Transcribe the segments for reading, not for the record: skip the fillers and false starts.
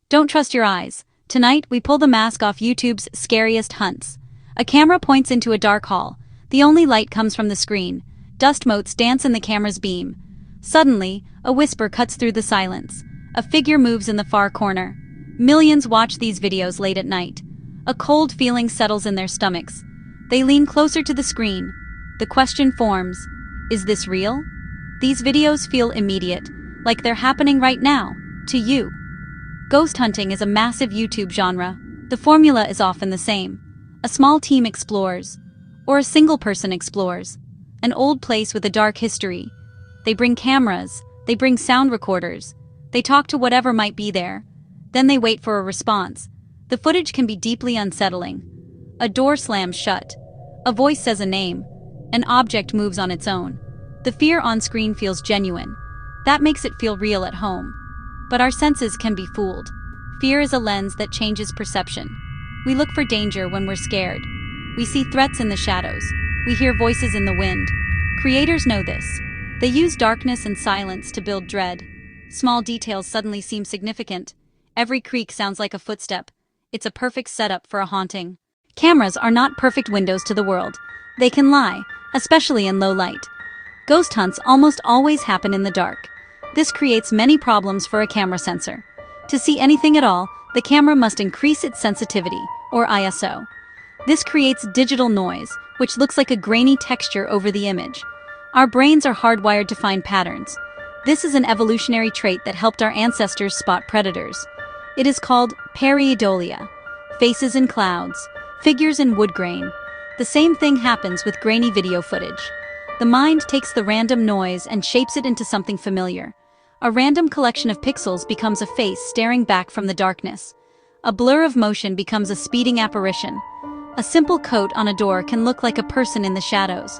Don't trust your eyes. Tonight, we pull the mask off YouTube's scariest hunts. A camera points into a dark hall. The only light comes from the screen. Dust motes dance in the camera's beam. Suddenly, a whisper cuts through the silence. A figure moves in the far corner. Millions watch these videos late at night. A cold feeling settles in their stomachs. They lean closer to the screen. The question forms, is this real? These videos feel immediate, like they're happening right now, to you. Ghost hunting is a massive YouTube genre. The formula is often the same. A small team explores, or a single person explores, an old place with a dark history. They bring cameras, they bring sound recorders, they talk to whatever might be there. Then they wait for a response. The footage can be deeply unsettling. A door slams shut. A voice says a name. An object moves on its own. The fear on screen feels genuine. That makes it feel real at home. But our senses can be fooled. Fear is a lens that changes perception. We look for danger when we're scared. We see threats in the shadows. We hear voices in the wind. Creators know this. They use darkness and silence to build dread. Small details suddenly seem significant. Every creak sounds like a footstep. It's a perfect setup for a haunting. Cameras are not perfect windows to the world. They can lie, especially in low light. Ghost hunts almost always happen in the dark. This creates many problems for a camera sensor. To see anything at all, the camera must increase its sensitivity, or ISO. This creates digital noise, which looks like a grainy texture over the image. Our brains are hardwired to find patterns. This is an evolutionary trait that helped our ancestors spot predators. It is called pareidolia. Faces in clouds, figures in wood grain. The same thing happens with grainy video footage. The mind takes the random noise and shapes it into something familiar. A random collection of pixels becomes a face staring back from the darkness. A blur of motion becomes a speeding apparition. A simple coat on a door can look like a person in the shadows.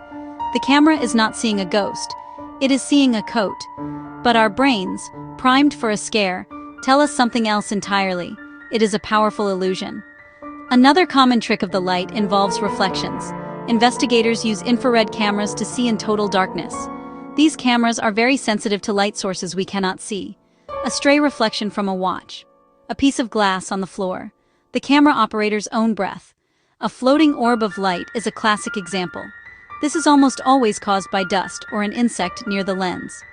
The camera is not seeing a ghost. It is seeing a coat. But our brains, primed for a scare, tell us something else entirely. It is a powerful illusion. Another common trick of the light involves reflections. Investigators use infrared cameras to see in total darkness. These cameras are very sensitive to light sources we cannot see. A stray reflection from a watch. A piece of glass on the floor. The camera operator's own breath. A floating orb of light is a classic example. This is almost always caused by dust or an insect near the lens.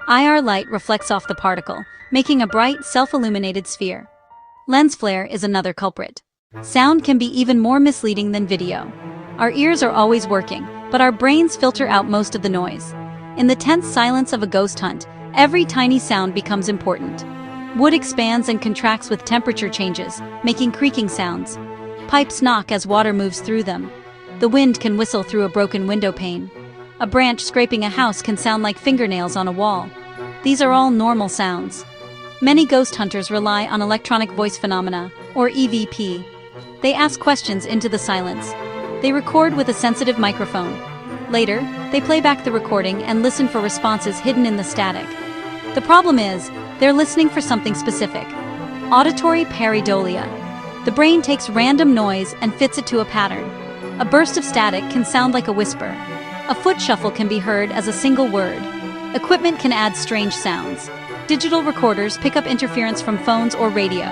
IR light reflects off the particle, making a bright, self-illuminated sphere. Lens flare is another culprit. Sound can be even more misleading than video. Our ears are always working, but our brains filter out most of the noise. In the tense silence of a ghost hunt, every tiny sound becomes important. Wood expands and contracts with temperature changes, making creaking sounds. Pipes knock as water moves through them. The wind can whistle through a broken window pane. A branch scraping a house can sound like fingernails on a wall. These are all normal sounds. Many ghost hunters rely on electronic voice phenomena, or EVP. They ask questions into the silence. They record with a sensitive microphone. Later, they play back the recording and listen for responses hidden in the static. The problem is, they're listening for something specific. Auditory pareidolia. The brain takes random noise and fits it to a pattern. A burst of static can sound like a whisper. A foot shuffle can be heard as a single word. Equipment can add strange sounds. Digital recorders pick up interference from phones or radio.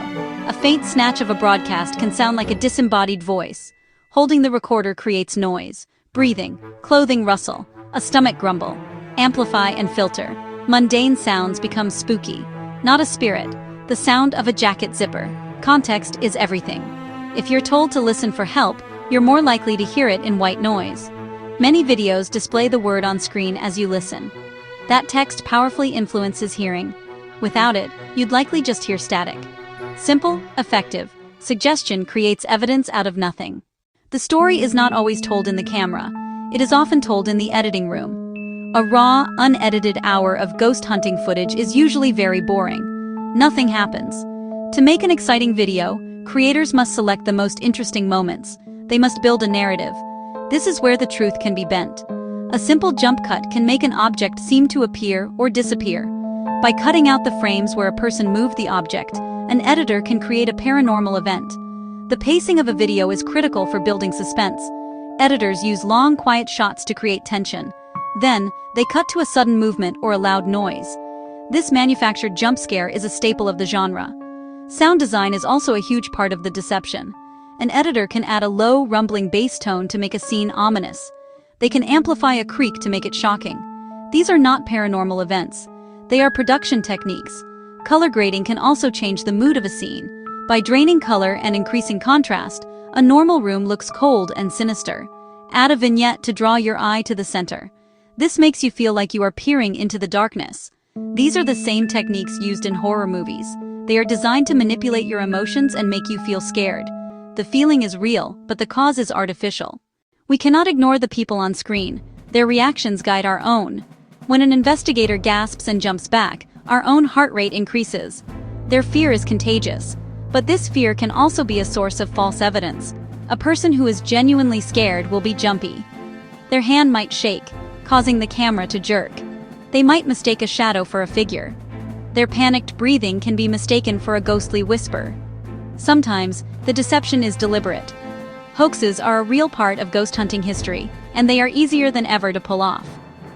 A faint snatch of a broadcast can sound like a disembodied voice. Holding the recorder creates noise. Breathing, clothing rustle, a stomach grumble. Amplify and filter. Mundane sounds become spooky. Not a spirit. The sound of a jacket zipper. Context is everything. If you're told to listen for help, you're more likely to hear it in white noise. Many videos display the word on screen as you listen. That text powerfully influences hearing. Without it, you'd likely just hear static. Simple, effective. Suggestion creates evidence out of nothing. The story is not always told in the camera. It is often told in the editing room. A raw, unedited hour of ghost hunting footage is usually very boring. Nothing happens. To make an exciting video, creators must select the most interesting moments. They must build a narrative. This is where the truth can be bent. A simple jump cut can make an object seem to appear or disappear. By cutting out the frames where a person moved the object, an editor can create a paranormal event. The pacing of a video is critical for building suspense. Editors use long, quiet shots to create tension. Then, they cut to a sudden movement or a loud noise. This manufactured jump scare is a staple of the genre. Sound design is also a huge part of the deception. An editor can add a low, rumbling bass tone to make a scene ominous. They can amplify a creak to make it shocking. These are not paranormal events. They are production techniques. Color grading can also change the mood of a scene. By draining color and increasing contrast, a normal room looks cold and sinister. Add a vignette to draw your eye to the center. This makes you feel like you are peering into the darkness. These are the same techniques used in horror movies. They are designed to manipulate your emotions and make you feel scared. The feeling is real, but the cause is artificial. We cannot ignore the people on screen. Their reactions guide our own. When an investigator gasps and jumps back, our own heart rate increases. Their fear is contagious. But this fear can also be a source of false evidence. A person who is genuinely scared will be jumpy. Their hand might shake, causing the camera to jerk. They might mistake a shadow for a figure. Their panicked breathing can be mistaken for a ghostly whisper. Sometimes, the deception is deliberate. Hoaxes are a real part of ghost hunting history, and they are easier than ever to pull off.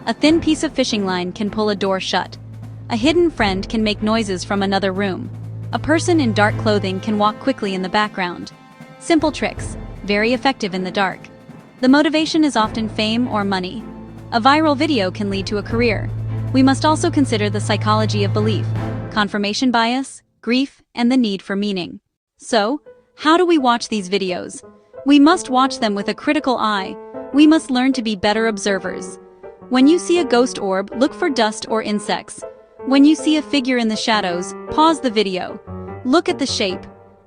A thin piece of fishing line can pull a door shut. A hidden friend can make noises from another room. A person in dark clothing can walk quickly in the background. Simple tricks, very effective in the dark. The motivation is often fame or money. A viral video can lead to a career. We must also consider the psychology of belief, confirmation bias, grief, and the need for meaning. So, how do we watch these videos? We must watch them with a critical eye. We must learn to be better observers. When you see a ghost orb, look for dust or insects. When you see a figure in the shadows, pause the video. Look at the shape.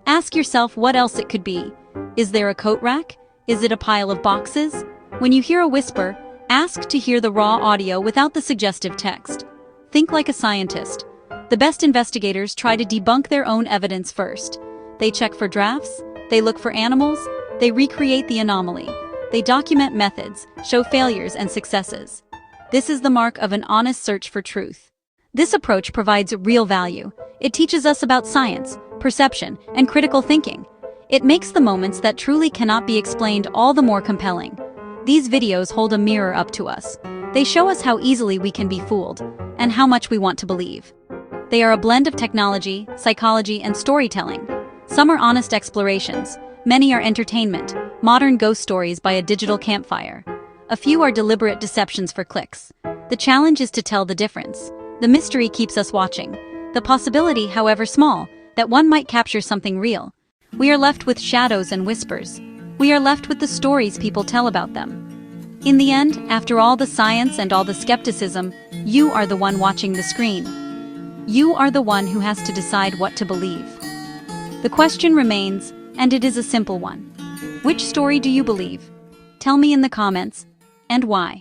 Ask yourself what else it could be. Is there a coat rack? Is it a pile of boxes? When you hear a whisper, ask to hear the raw audio without the suggestive text. Think like a scientist. The best investigators try to debunk their own evidence first. They check for drafts, they look for animals, they recreate the anomaly. They document methods, show failures and successes. This is the mark of an honest search for truth. This approach provides real value. It teaches us about science, perception, and critical thinking. It makes the moments that truly cannot be explained all the more compelling. These videos hold a mirror up to us. They show us how easily we can be fooled, and how much we want to believe. They are a blend of technology, psychology, and storytelling. Some are honest explorations. Many are entertainment, modern ghost stories by a digital campfire. A few are deliberate deceptions for clicks. The challenge is to tell the difference. The mystery keeps us watching. The possibility, however small, that one might capture something real. We are left with shadows and whispers. We are left with the stories people tell about them. In the end, after all the science and all the skepticism, you are the one watching the screen. You are the one who has to decide what to believe. The question remains, and it is a simple one. Which story do you believe? Tell me in the comments, and why.